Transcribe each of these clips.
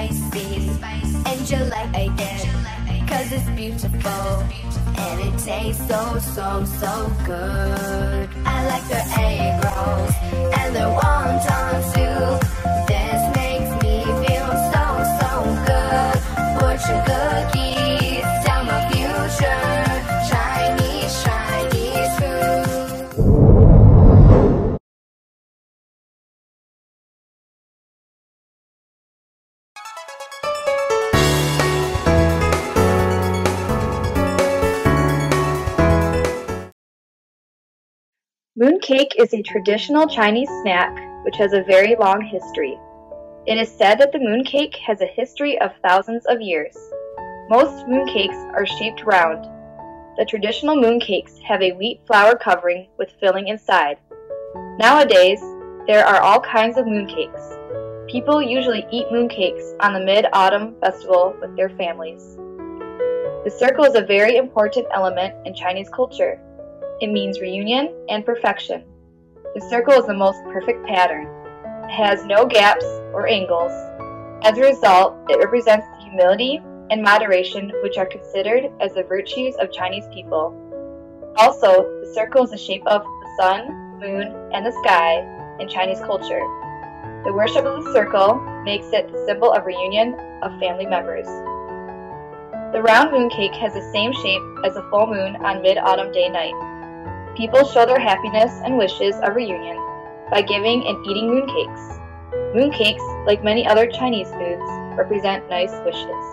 spicy, and you like it, cause it's beautiful, and it tastes so, so, so good. I like their egg rolls, and their wontons too. This makes me feel so, so good. Fortune cookies, tell my future, Chinese, Chinese food. Mooncake is a traditional Chinese snack which has a very long history. It is said that the mooncake has a history of thousands of years. Most mooncakes are shaped round. The traditional mooncakes have a wheat flour covering with filling inside. Nowadays, there are all kinds of mooncakes. People usually eat mooncakes on the Mid-Autumn Festival with their families. The circle is a very important element in Chinese culture. It means reunion and perfection. The circle is the most perfect pattern. It has no gaps or angles. As a result, it represents the humility and moderation which are considered as the virtues of Chinese people. Also, the circle is the shape of the sun, moon, and the sky in Chinese culture. The worship of the circle makes it the symbol of reunion of family members. The round mooncake has the same shape as a full moon on Mid-Autumn Day night. People show their happiness and wishes of reunion by giving and eating mooncakes. Mooncakes, like many other Chinese foods, represent nice wishes.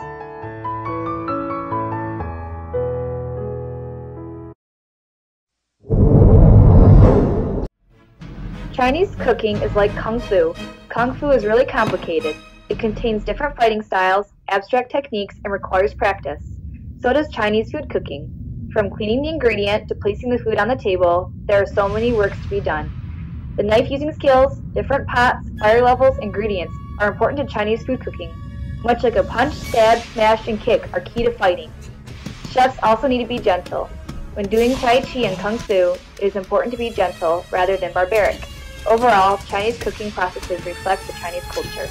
Chinese cooking is like Kung Fu. Kung Fu is really complicated. It contains different fighting styles, abstract techniques, and requires practice. So does Chinese food cooking. From cleaning the ingredient to placing the food on the table, there are so many works to be done. The knife-using skills, different pots, fire levels, ingredients are important to Chinese food cooking. Much like a punch, stab, smash, and kick are key to fighting. Chefs also need to be gentle. When doing Tai Chi and Kung Fu, it is important to be gentle rather than barbaric. Overall, Chinese cooking processes reflect the Chinese culture.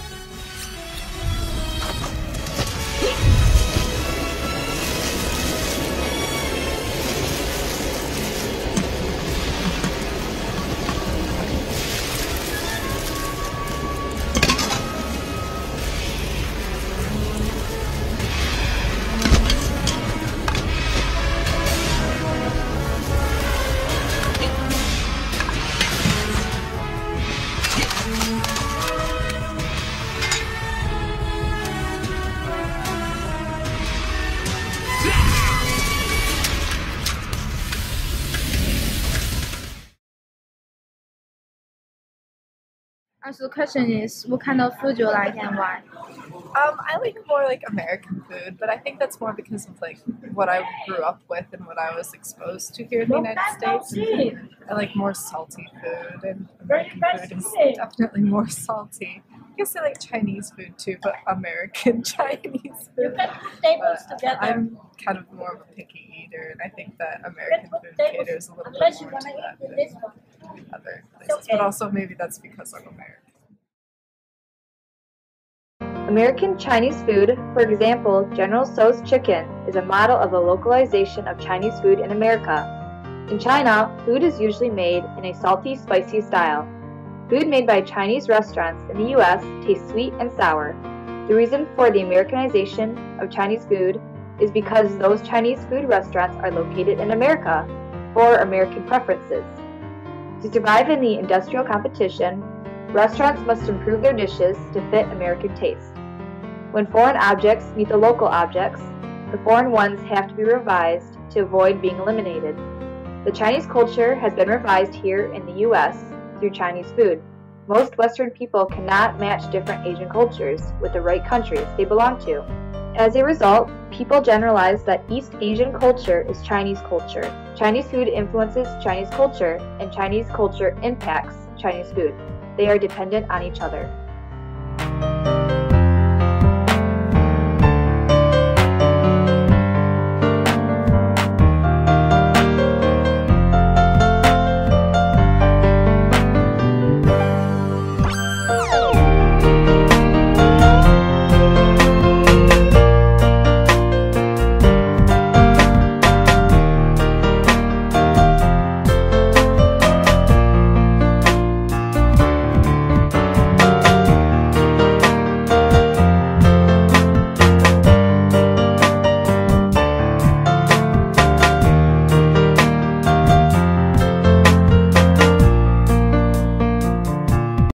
So the question is, what kind of food do you like and why? I like more like American food, but I think that's more because of like what I grew up with and what I was exposed to here in the United States. And I like more salty food, and American food is definitely more salty. I guess I like Chinese food too, but American Chinese food. I'm kind of more of a picky eater, and I think that American food caters a little bit more to that than other places. But also maybe that's because I'm American. American Chinese food, for example, General Tso's chicken, is a model of a localization of Chinese food in America. In China, food is usually made in a salty, spicy style. Food made by Chinese restaurants in the U.S. tastes sweet and sour. The reason for the Americanization of Chinese food is because those Chinese food restaurants are located in America for American preferences. To survive in the industrial competition, restaurants must improve their dishes to fit American taste. When foreign objects meet the local objects, the foreign ones have to be revised to avoid being eliminated. The Chinese culture has been revised here in the U.S. through Chinese food. Most Western people cannot match different Asian cultures with the right countries they belong to. As a result, people generalize that East Asian culture is Chinese culture. Chinese food influences Chinese culture, and Chinese culture impacts Chinese food. They are dependent on each other.